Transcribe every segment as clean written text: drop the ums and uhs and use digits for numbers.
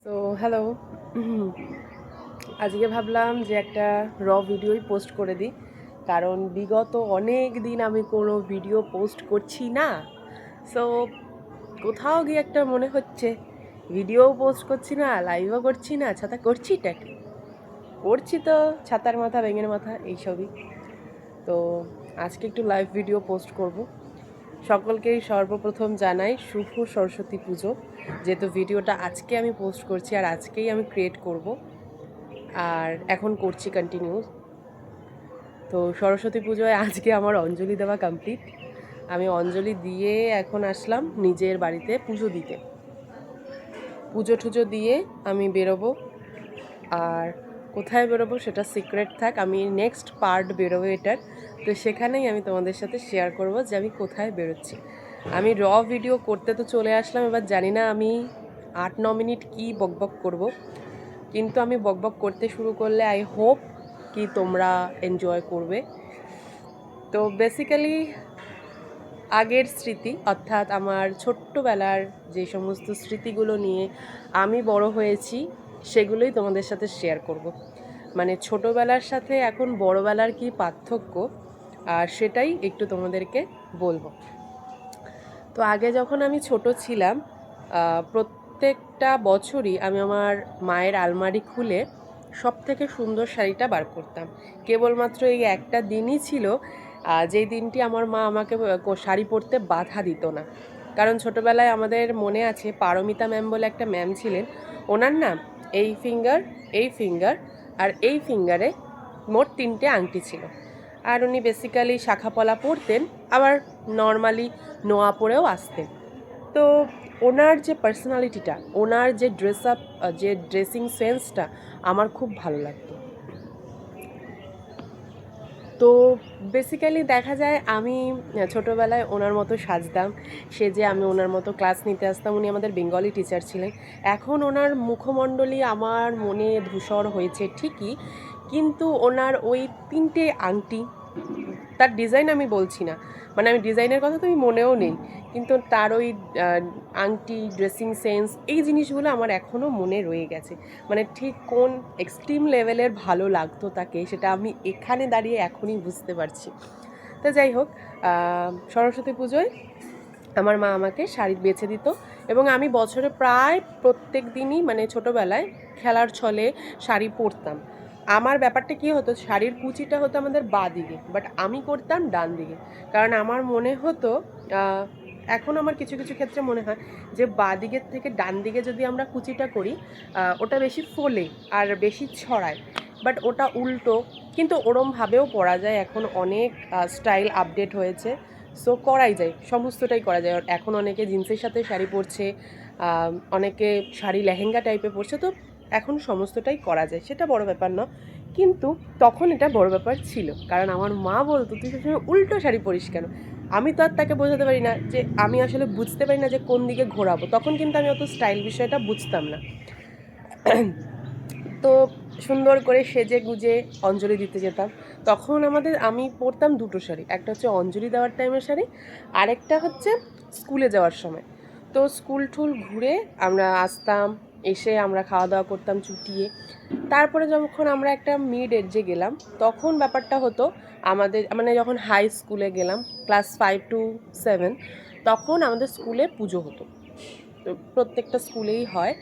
তো হ্যালো। আজকে ভাবলাম যে একটা ভিডিওই পোস্ট করে দিই, কারণ বিগত অনেক দিন আমি কোনো ভিডিও পোস্ট করছি না। সো কোথাও গিয়ে একটা মনে হচ্ছে ভিডিও পোস্ট করছি না, লাইভও করছি না, ছাতা করছিটা কি করছি, তো ছাতার মাথা ব্যাঙের মাথা এইসবই। তো আজকে একটু লাইভ ভিডিও পোস্ট করব। সকলকেই সর্বপ্রথম জানাই শুভ সরস্বতী পুজো, যেহেতু ভিডিওটা আজকে আমি পোস্ট করছি আর আজকেই আমি ক্রিয়েট করব, আর এখন করছি কন্টিনিউ। তো সরস্বতী পুজোয় আজকে আমার অঞ্জলি দেওয়া কমপ্লিট। আমি অঞ্জলি দিয়ে এখন আসলাম নিজের বাড়িতে পুজো দিতে। পুজো টুজো দিয়ে আমি বেরোবো, আর কোথায় বেরোবো সেটা সিক্রেট থাক, আমি নেক্সট পার্ট বেরোবো এটার। তো সেখানেই আমি তোমাদের সাথে শেয়ার করব যে আমি কোথায় বেরোচ্ছি। আমি ভিডিও করতে তো চলে আসলাম, এবার জানি না আমি 8-9 মিনিট কি বকবক করব, কিন্তু আমি বকবক করতে শুরু করলে আই হোপ কি তোমরা এনজয় করবে। তো বেসিক্যালি আগের স্মৃতি, অর্থাৎ আমার ছোট্টবেলার যে সমস্ত স্মৃতিগুলো নিয়ে আমি বড় হয়েছি সেগুলোই তোমাদের সাথে শেয়ার করব। মানে ছোটোবেলার সাথে এখন বড়বেলার কি পার্থক্য, আর সেটাই একটু তোমাদেরকে বলবো। তো আগে যখন আমি ছোট ছিলাম, প্রত্যেকটা বছরই আমি আমার মায়ের আলমারি খুলে সব থেকে সুন্দর শাড়িটা বার করতাম। কেবলমাত্র এই একটা দিনই ছিল যেই দিনটি আমার মা আমাকে শাড়ি পরতে বাধা দিত না। কারণ ছোটোবেলায় আমাদের মনে আছে পারমিতা ম্যাম বলে একটা ম্যাম ছিলেন, ওনার নাম এই ফিঙ্গার, এই ফিঙ্গার আর এই ফিঙ্গারে মোট 3টে আংটি ছিল। আর উনি বেসিক্যালি শাখাপলা পরতেন, আবার নর্মালি নোয়া পরেও আসতেন। তো ওনার যে পার্সোনালিটিটা, ওনার যে ড্রেস আপ, যে ড্রেসিং সেন্সটা আমার খুব ভালো লাগতো। তো বেসিক্যালি দেখা যায় আমি ছোটোবেলায় ওনার মতো সাজতাম, সেজে আমি ওনার মতো ক্লাস নিতে আসতাম। উনি আমাদের বেঙ্গলি টিচার ছিলেন। এখন ওনার মুখমণ্ডলী আমার মনে ধূসর হয়েছে ঠিকই, কিন্তু ওনার ওই 3টে আংটি, তার ডিজাইন আমি বলছি না, মানে আমি ডিজাইনের কথা তো আমি মনেও নেই, কিন্তু তার ওই আংটি, ড্রেসিং সেন্স, এই জিনিসগুলো আমার এখনও মনে রয়ে গেছে। মানে ঠিক কোন এক্সট্রিম লেভেলের ভালো লাগতো তাকে, সেটা আমি এখানে দাঁড়িয়ে এখনই বুঝতে পারছি। তো যাই হোক, সরস্বতী পুজোয় আমার মা আমাকে শাড়ি বেছে দিত, এবং আমি বছরে প্রায় প্রত্যেক দিনই, মানে ছোটোবেলায় খেলার ছলে শাড়ি পরতাম। আমার ব্যাপারটা কী হতো, শাড়ির কুচিটা হতো আমাদের বাঁ দিকে, বাট আমি করতাম ডান দিকে। কারণ আমার মনে হতো, এখন আমার কিছু কিছু ক্ষেত্রে মনে হয় যে বাঁ দিকের থেকে ডান দিকে যদি আমরা কুচিটা করি, ওটা বেশি ফোলে আর বেশি ছড়ায়। বাট ওটা উল্টো, কিন্তু ওরমভাবেও পরা যায়, এখন অনেক স্টাইল আপডেট হয়েছে। সো করাই যায়, সমস্তটাই করা যায়। এখন অনেকে জিন্সের সাথে শাড়ি পরছে, অনেকে শাড়ি লেহেঙ্গা টাইপে পরছে, তো এখন সমস্তটাই করা যায়, সেটা বড় ব্যাপার না। কিন্তু তখন এটা বড় ব্যাপার ছিল, কারণ আমার মা বলতো তুই সবসময় উল্টো শাড়ি পরিস কেন। আমি তো আর তাকে বোঝাতে পারি না, যে আমি আসলে বুঝতে পারি না যে কোন দিকে ঘোরাবো, তখন কিন্তু আমি অত স্টাইল বিষয়টা বুঝতাম না। তো সুন্দর করে সেজে গুজে অঞ্জলি দিতে যেতাম। তখন আমি পরতাম 2টো শাড়ি, একটা হচ্ছে অঞ্জলি দেওয়ার টাইমের শাড়ি, আরেকটা হচ্ছে স্কুলে যাওয়ার সময়। তো স্কুল টুল ঘুরে আমরা আসতাম, এসে আমরা খাওয়া দাওয়া করতাম চুটিয়ে। তারপরে যখন আমরা একটা মিড এজে গেলাম, তখন ব্যাপারটা হতো আমাদের, মানে যখন হাই স্কুলে গেলাম ক্লাস 5 to 7, তখন আমাদের স্কুলে পুজো হতো। তো প্রত্যেকটা স্কুলেই হয়।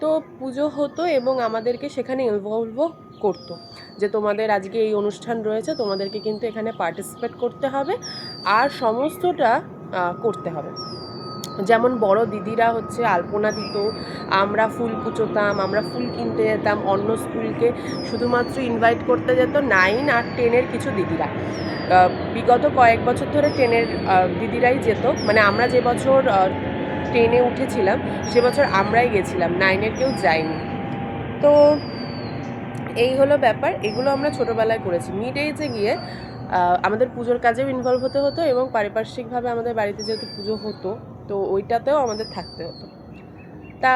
তো পুজো হতো এবং আমাদেরকে সেখানে ইনভলভও করতো, যে তোমাদের আজকে এই অনুষ্ঠান রয়েছে, তোমাদেরকে কিন্তু এখানে পার্টিসিপেট করতে হবে আর সমস্তটা করতে হবে। যেমন বড় দিদিরা হচ্ছে আলপনা দিত, আমরা ফুল কুচোতাম, আমরা ফুল কিনতে যেতাম, অন্য স্কুলকে শুধুমাত্র ইনভাইট করতে যেত 9 আর 10-এর কিছু দিদিরা। বিগত কয়েক বছর ধরে 10-এর দিদিরাই যেত, মানে আমরা যে বছর 10-এ উঠেছিলাম সে বছর আমরাই গেছিলাম, 9-এর কেউ যায়নি। তো এই হলো ব্যাপার, এগুলো আমরা ছোটোবেলায় করেছি। মিড এজে গিয়ে আমাদের পুজোর কাজেও ইনভলভ হতে হতো, এবং পারিপার্শ্বিকভাবে আমাদের বাড়িতে যেহেতু পুজো হতো, তো ওইটাতেও আমাদের থাকতে হতো। তা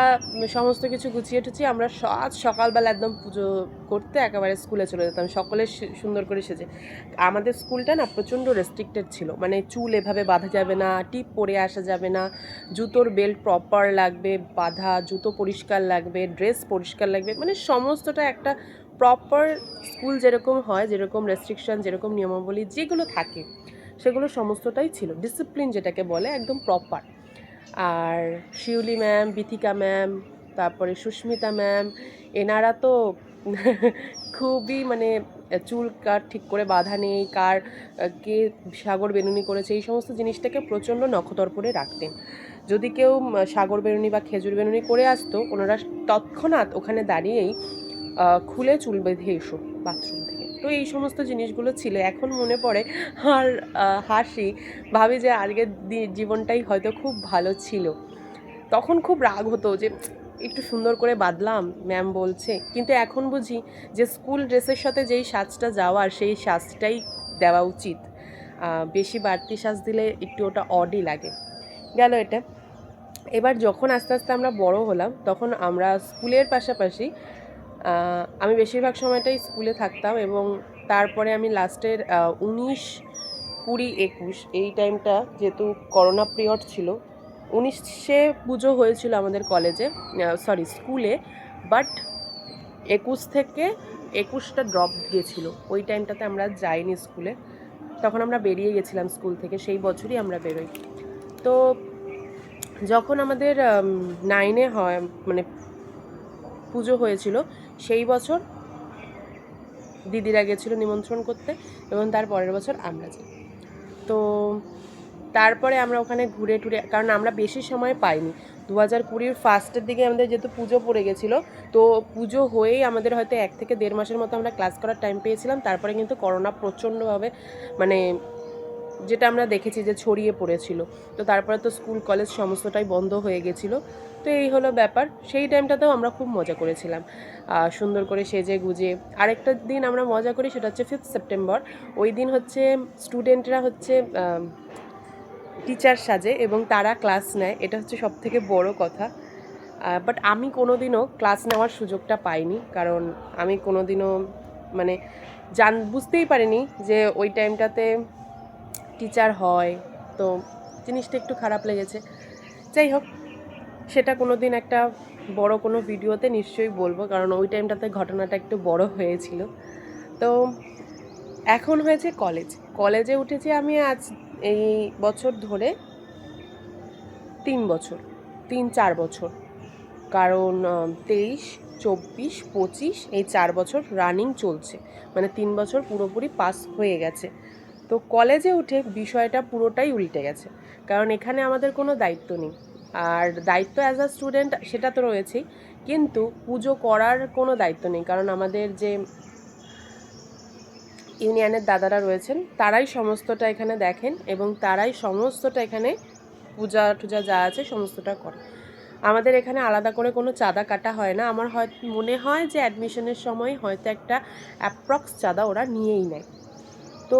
সমস্ত কিছু গুছিয়ে টুছিয়ে আমরা আজ সকালবেলা একদম পুজো করতে একেবারে স্কুলে চলে যেতাম, সকলে সুন্দর করে সেজে। আমাদের স্কুলটা না প্রচণ্ড রেস্ট্রিক্টেড ছিল, মানে চুল এভাবে বাঁধা যাবে না, টিপ পরে আসা যাবে না, জুতোর বেল্ট প্রপার লাগবে বাঁধা, জুতো পরিষ্কার লাগবে, ড্রেস পরিষ্কার লাগবে, মানে সমস্তটা একটা প্রপার স্কুল যেরকম হয়, যেরকম রেস্ট্রিকশন, যেরকম নিয়মাবলী যেগুলো থাকে সেগুলো সমস্তটাই ছিল, ডিসিপ্লিন যেটাকে বলে একদম প্রপার। আর শিউলি ম্যাম, বিথিকা ম্যাম, তারপরে সুস্মিতা ম্যাম, এনারা তো খুবই মানে চুল কার ঠিক করে বাঁধা নেই, কার কে সাগর বেনুনি করেছে, এই সমস্ত জিনিসটাকে প্রচণ্ড নখদর্পণে রাখতেন। যদি কেউ সাগর বেনুনি বা খেজুর বেনুনি করে আসতো, ওনারা তৎক্ষণাৎ ওখানে দাঁড়িয়েই খুলে চুল বেঁধে এসো বাথরুম থেকে। তো এই সমস্ত জিনিসগুলো ছিল, এখন মনে পড়ে আর হাসি, ভাবি যে আজকের জীবনটাই হয়তো খুব ভালো ছিল। তখন খুব রাগ হতো যে একটু সুন্দর করে বাঁধলাম, ম্যাম বলছে, কিন্তু এখন বুঝি যে স্কুল ড্রেসের সাথে যেই সাজটা যাওয়ার সেই সাজটাই দেওয়া উচিত। বেশি বাড়তি সাজ দিলে একটু ওটা অডই লাগে। গেল এটা। এবার যখন আস্তে আস্তে আমরা বড় হলাম, তখন আমরা স্কুলের পাশাপাশি আমি বেশিরভাগ সময়টাই স্কুলে থাকতাম, এবং তারপরে আমি লাস্টের 19, 20, 21 এই টাইমটা যেহেতু করোনা পিরিয়ড ছিল, 19-এ পুজো হয়েছিল আমাদের কলেজে, সরি স্কুলে, বাট 21 থেকে 21টা ড্রপ গিয়েছিল। ওই টাইমটাতে আমরা যাইনি স্কুলে, তখন আমরা বেরিয়ে গেছিলাম স্কুল থেকে, সেই বছরই আমরা বেরোই। তো যখন আমাদের 9-এ হয় মানে পুজো হয়েছিল, সেই বছর দিদিরা গেছিলো নিমন্ত্রণ করতে, এবং তার পরের বছর আমরা যাই। তো তারপরে আমরা ওখানে ঘুরে টুরে, কারণ আমরা বেশি সময় পাইনি, 2020 ফার্স্টের দিকে আমাদের যেহেতু পুজো পড়ে গেছিলো, তো পুজো হয়েই আমাদের হয়তো 1 থেকে 1.5 মাসের মতো আমরা ক্লাস করার টাইম পেয়েছিলাম। তারপরে কিন্তু করোনা প্রচণ্ডভাবে মানে যেটা আমরা দেখেছি যে ছড়িয়ে পড়েছিল, তো তারপরে তো স্কুল কলেজ সমস্তটাই বন্ধ হয়ে গেছিলো। তো এই হলো ব্যাপার। সেই টাইমটাতেও আমরা খুব মজা করেছিলাম, সুন্দর করে সেজে গুজে। আরেকটা দিন আমরা মজা করি, সেটা হচ্ছে 5 সেপ্টেম্বর। ওই দিন হচ্ছে স্টুডেন্টরা হচ্ছে টিচার সাজে এবং তারা ক্লাস নেয়, এটা হচ্ছে সবথেকে বড় কথা। বাট আমি কোনো দিনও ক্লাস নেওয়ার সুযোগটা পাইনি, কারণ আমি কোনো দিনও মানে বুঝতেই পারিনি যে ওই টাইমটাতে টিচার হয়, তো জিনিসটা একটু খারাপ লেগেছে। যাই হোক, সেটা কোনো দিন একটা বড় কোনো ভিডিওতে নিশ্চয়ই বলবো, কারণ ওই টাইমটাতে ঘটনাটা একটু বড় হয়েছিল। তো এখন হয়েছে কলেজে উঠেছি আমি আজ এই বছর ধরে 3-4 বছর, কারণ 23, 24, 25 এই 4 বছর রানিং চলছে, মানে 3 বছর পুরোপুরি পাস হয়ে গেছে। তো কলেজে উঠে বিষয়টা পুরোটাই উল্টে গেছে, কারণ এখানে আমাদের কোনো দায়িত্ব নেই। আর দায়িত্ব অ্যাজ আ স্টুডেন্ট সেটা তো রয়েছেই, কিন্তু পুজো করার কোনো দায়িত্ব নেই, কারণ আমাদের যে ইউনিয়নের দাদারা রয়েছেন তারাই সমস্তটা এখানে দেখেন, এবং তারাই সমস্তটা এখানে পূজা টুজা যা আছে সমস্তটা করে। আমাদের এখানে আলাদা করে কোনো চাঁদা কাটা হয় না। আমার মনে হয় যে অ্যাডমিশনের সময় হয়তো একটা অ্যাপ্রক্স চাঁদা ওরা নিয়েই নেয়। তো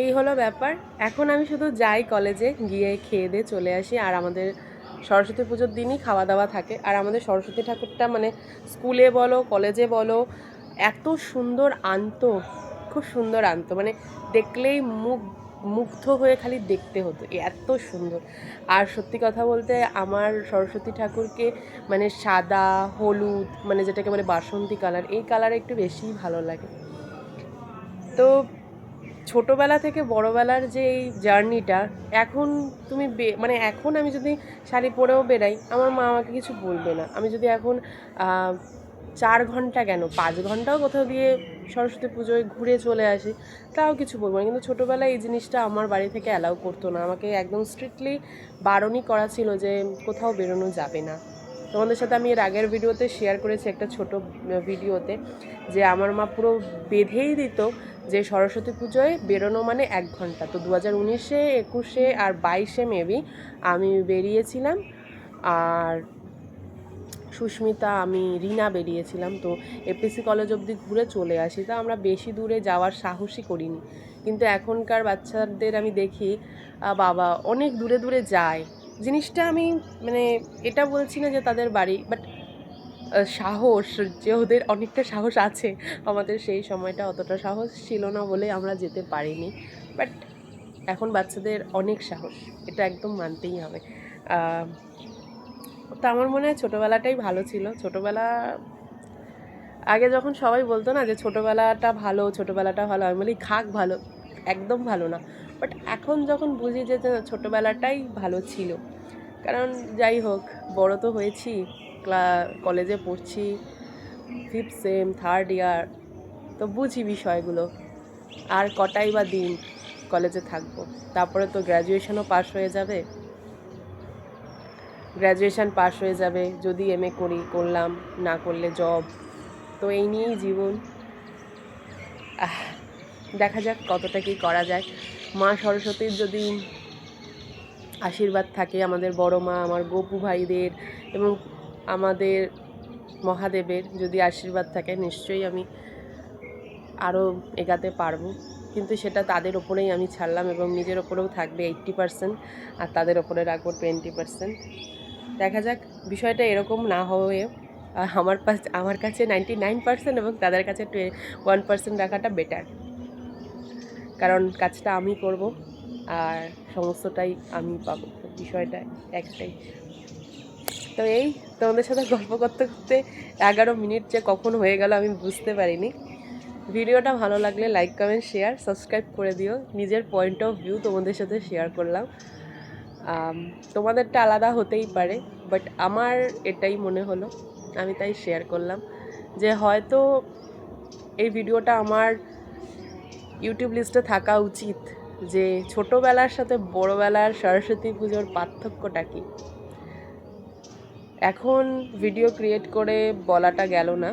এই হলো ব্যাপার। এখন আমি শুধু যাই কলেজে, গিয়ে খেয়ে দিয়ে চলে আসি। আর আমাদের সরস্বতী পুজোর দিনই খাওয়া দাওয়া থাকে। আর আমাদের সরস্বতী ঠাকুরটা মানে স্কুলে বলো কলেজে বলো এত সুন্দর আনতো, খুব সুন্দর আনতো, মানে দেখলেই মুগ্ধ হয়ে খালি দেখতে হতো, এত সুন্দর। আর সত্যি কথা বলতে আমার সরস্বতী ঠাকুরকে মানে সাদা হলুদ, মানে যেটাকে বলে বাসন্তী কালার, এই কালার একটু বেশিই ভালো লাগে। তো ছোটোবেলা থেকে বড়োবেলার যে এই জার্নিটা, এখন তুমি মানে এখন আমি যদি শাড়ি পরেও বেরাই, আমার মা আমাকে কিছু বলবে না। আমি যদি এখন 4 ঘন্টা কেন 5 ঘন্টাও কোথাও দিয়ে সরস্বতী পুজোয় ঘুরে চলে আসি, তাও কিছু বলবো না। কিন্তু ছোটোবেলায় এই জিনিসটা আমার বাড়ি থেকে অ্যালাউ করতো না, আমাকে একদম স্ট্রিক্টলি বারণই করা ছিল যে কোথাও বেরোনো যাবে না। তোমাদের সাথে আমি এর আগের ভিডিওতে শেয়ার করেছি, একটা ছোট ভিডিওতে, যে আমার মা পুরো বেঁধেই দিত যে সরস্বতী পুজোয় বেরোনো মানে 1 ঘন্টা। তো 2019-এ, 21-এ আর 22-এ মেবি আমি বেরিয়েছিলাম, আর সুস্মিতা, আমি, রিনা বেরিয়েছিলাম। তো এপিসি কলেজ অবধি ঘুরে চলে আসি। তা আমরা বেশি দূরে যাওয়ার সাহসই করিনি। কিন্তু এখনকার বাচ্চাদের আমি দেখি বাবা অনেক দূরে দূরে যায়, জিনিসটা আমি মানে এটা বলছি না যে তাদের বাড়ি, বাট সাহস, যে ওদের অনেকটা সাহস আছে, আমাদের সেই সময়টা অতটা সাহস ছিল না বলে আমরা যেতে পারিনি। বাট এখন বাচ্চাদের অনেক সাহস, এটা একদম মানতেই হবে। তো আমার মনে হয় ছোটোবেলাটাই ভালো ছিল। ছোটোবেলা আগে যখন সবাই বলতো না যে ছোটোবেলাটা ভালো, ছোটোবেলাটা ভালো, আমি বলি খাক ভালো, একদম ভালো না। বাট এখন যখন বুঝি যে ছোটোবেলাটাই ভালো ছিল, কারণ যাই হোক বড় তো হয়েছি, কলেজে পড়ছি, 5th সেম 3rd ইয়ার, তো বুঝি বিষয়গুলো। আর কটাই বা দিন কলেজে থাকবো, তারপরে তো গ্র্যাজুয়েশনও পাশ হয়ে যাবে। গ্র্যাজুয়েশন পাশ হয়ে যাবে, যদি MA করলাম, না করলে জব, তো এই নিয়েই জীবন। দেখা যাক কতটা কী করা যায়। মা সরস্বতীর যদি আশীর্বাদ থাকে, আমাদের বড় মা, আমার গপু ভাইদের এবং আমাদের মহাদেবের যদি আশীর্বাদ থাকে, নিশ্চয়ই আমি আরও এগাতে পারবো। কিন্তু সেটা তাদের ওপরেই আমি ছাড়লাম, এবং নিজের ওপরেও থাকবে 80%, আর তাদের ওপরে রাখবো 20%। দেখা যাক, বিষয়টা এরকম না হয়ে আমার কাছে 99% এবং তাদের কাছে 1% রাখাটা বেটার, কারণ কাজটা আমি করব আর সমস্তটাই আমি পাবো, বিষয়টা একটাই। তো এই তোমাদের সাথে গল্প করতে করতে 11 মিনিট যে কখন হয়ে গেল আমি বুঝতে পারিনি। ভিডিওটা ভালো লাগলে লাইক, কমেন্ট, শেয়ার, সাবস্ক্রাইব করে দিও। নিজের পয়েন্ট অফ ভিউ তোমাদের সাথে শেয়ার করলাম। তোমাদেরটা আলাদা হতেই পারে, বাট আমার এটাই মনে হলো, আমি তাই শেয়ার করলাম যে হয়তো এই ভিডিওটা আমার ইউটিউব লিস্টে থাকা উচিত, যে ছোটোবেলার সাথে বড়োবেলার সরস্বতী পুজোর পার্থক্যটা কী। এখন ভিডিও ক্রিয়েট করে বলাটা গেল না,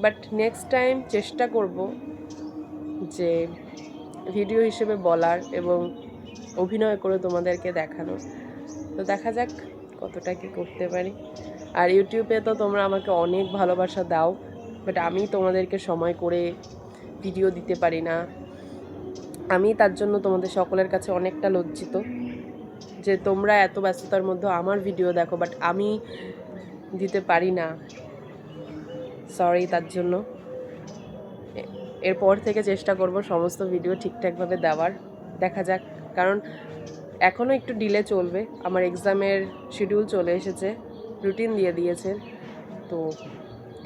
বাট নেক্সট টাইম চেষ্টা করব যে ভিডিও হিসেবে বলার এবং অভিনয় করে তোমাদেরকে দেখানোর। তো দেখা যাক কতটা কি করতে পারি। আর ইউটিউবে তো তোমরা আমাকে অনেক ভালোবাসা দাও, বাট আমি তোমাদেরকে সময় করে ভিডিও দিতে পারি না। আমি তার জন্য তোমাদের সকলের কাছে অনেকটা লজ্জিত যে তোমরা এত ব্যস্ততার মধ্যে আমার ভিডিও দেখো, বাট আমি দিতে পারি না। সরি তার জন্য। এরপর থেকে চেষ্টা করব সমস্ত ভিডিও ঠিকঠাকভাবে দেওয়ার। দেখা যাক, কারণ এখনও একটু ডিলে চলবে। আমার এক্সামের শিডিউল চলে এসেছে, রুটিন দিয়ে দিয়েছে, তো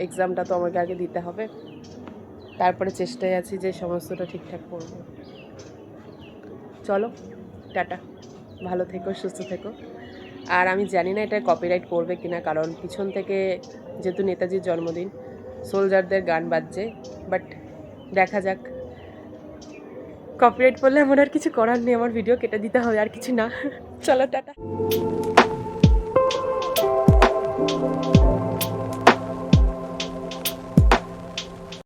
এক্সামটা তো আমাকে আগে দিতে হবে, তারপরে চেষ্টায় আছি যে সমস্তটা ঠিকঠাক করব। চলো, টাটা, ভালো থেকো, সুস্থ থেকো। আর আমি জানি না এটা কপিরাইট করবে কিনা, কারণ পিছন থেকে যেহেতু নেতাজির জন্মদিন, সোলজারদের গান বাজছে, বাট দেখা যাক। কপিরাইট করলে আমার আর কিছু করার নেই, আমার ভিডিও কেটে দিতে হবে, আর কিছু না। চলো, টাটা।